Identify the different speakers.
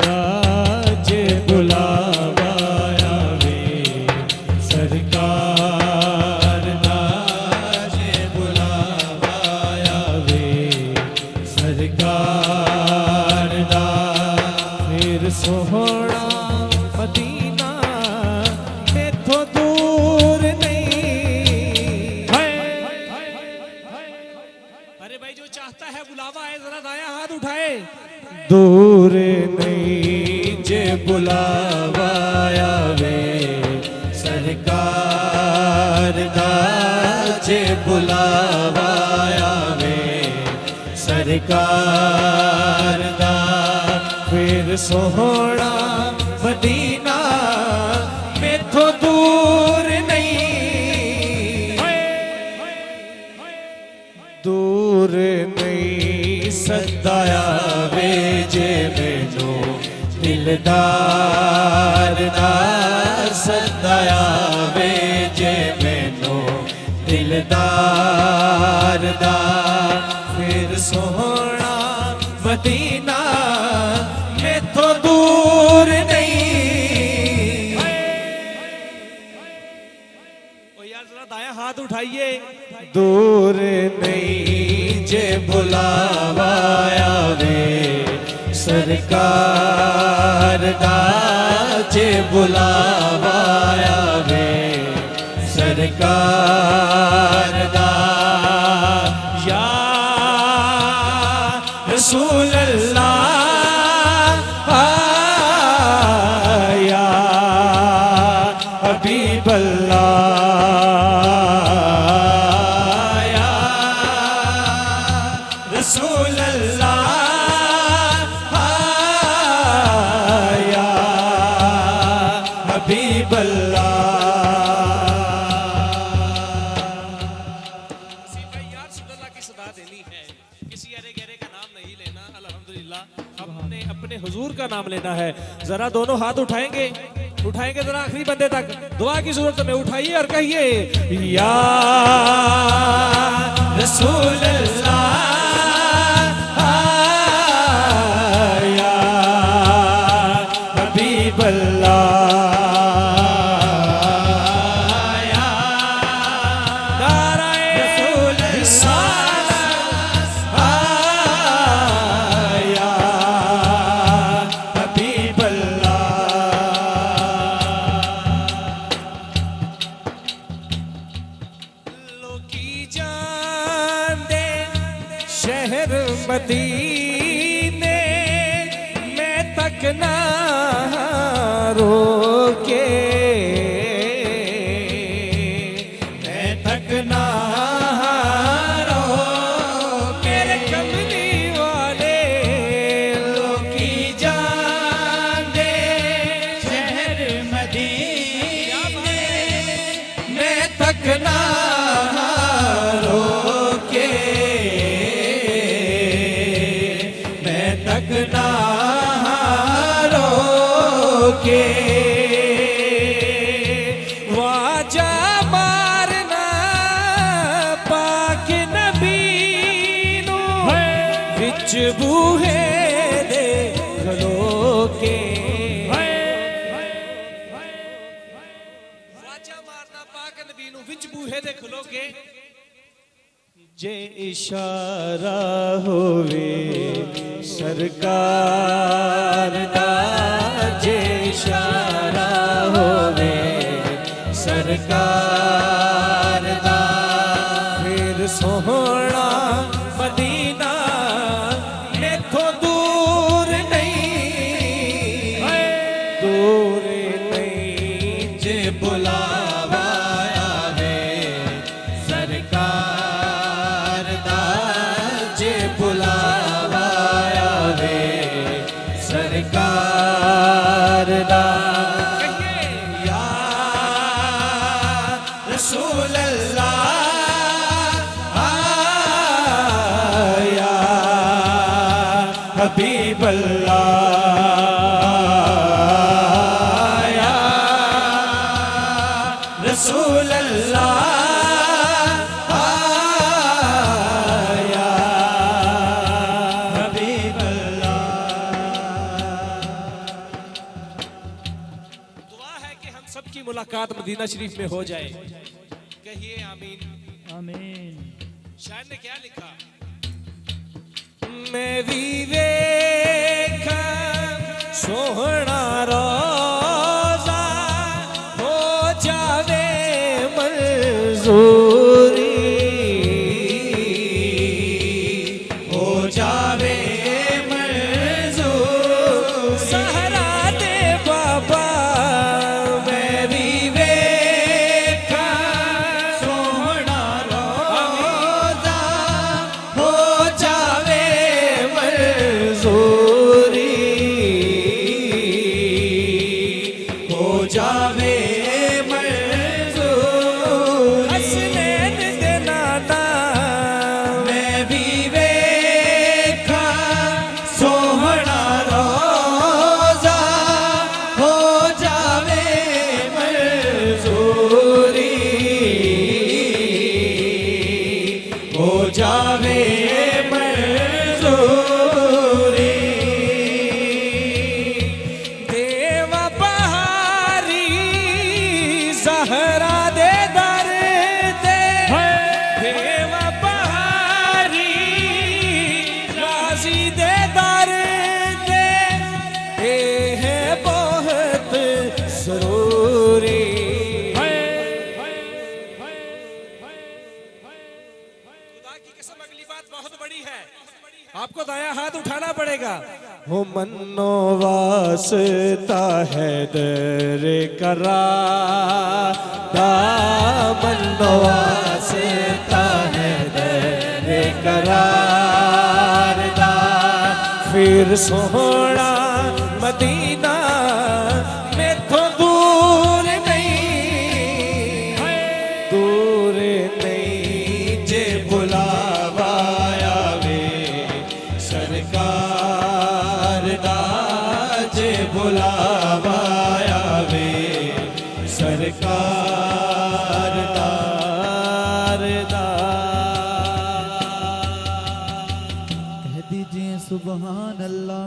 Speaker 1: दा जे बुलावा आवे, सरकार दा जे बुलावा आवे, सरकार दा फिर सोहना मदीना मेथों दूर नहीं।
Speaker 2: अरे भाई जो चाहता है बुलावा है जरा दाया हाथ उठाए।
Speaker 1: दूर नहीं जे बुलावा आवे, सरकार दा जे बुलावा आवे, सरकार दा फिर सोहना मदीना मेथों दूर नहीं। दूर नहीं सदाया वे जे मैनू दिलदार दा, सदाया वे जे मैनू दिलदार दा फिर सोहना मदीना मेथों दूर नहीं।
Speaker 2: ओ यार जरा दाया हाथ उठाइए।
Speaker 1: दूर नहीं जे बुलावा आवे, सरकार दा जे बुलावा आवे, सरकार दा या रसूल अल्लाह या हबीब अल्लाह या रसूल अल्लाह या हबीब अल्लाह।
Speaker 2: यार सुल्लल्लाह की सदा देनी है, किसी अरे गहरे का नाम नहीं लेना। अल्हम्दुलिल्लाह हमने अपने हुजूर का नाम लेना है। जरा दोनों हाथ उठाएंगे, उठाएंगे जरा आखिरी बंदे तक। दुआ की जरूरत में उठाइए और कहिए
Speaker 1: या रसूल अल्लाह या हबीब अल्लाह या नाराए रसूल रिसालत या हबीब शहर मदीने मैं तक ना रोके, मैं तक ना रोके। मेरे कमली वाले लोग की जान दे, शहर मदीने मैं तक ना रोके, तक ना रोके। वाजा मारना पाक नबी नू विच बूहे दे खलो के।
Speaker 2: वाजा मारना पाक नबी नू विच बूहे दे खलो के।
Speaker 1: जे इशारा होवे सरकार दा, जे इशारा होवे सरकार दा फिर सोहना मदीना मेथों दूर नहीं। दूर नहीं जे बुलावा आवे, सरकार दा जे बुलावा आवे, सरकार दा या रसूल अल्लाह या हबीब अल्लाह या रसूल अल्लाह या हबीब अल्लाह।
Speaker 2: मुलाकात मदीना शरीफ में हो जाए। कहिए आमीन।
Speaker 1: आमीन।
Speaker 2: शायर ने क्या लिखा? मैं भी देखा सोहना रोजा हो जावे मंजूरी,
Speaker 1: हो जावे मंजूर
Speaker 2: सहरा दे बाबा
Speaker 1: मैं भी वेखा सोहना रोजा हो जावे मंजूरी, हो जावे मंजूरी
Speaker 2: हसनैन दे नाना
Speaker 1: मैं भी वेखा सोहना रोजा हो जावे मंजूरी, हो जावे मंजूरी
Speaker 2: देवा बहारी सहरा दे दर दे, देवा बहारी राजी दे दर दे, ये है बहुत जरूरी। खुदा की कसम अगली बात बहुत बड़ी है, आपको दाया हाथ उठाना पड़ेगा। हो मन्नो वास्ता है दर करा
Speaker 1: मन्नो वास्ता है दर करार दा,
Speaker 2: फिर सोहना मदीना मैथों दूर नहीं, दूर नहीं
Speaker 1: जे बुलावा आवे सरकार दा, जे बुलावा आवे सरकार दा।
Speaker 3: कह दीजिए सुबहान अल्लाह।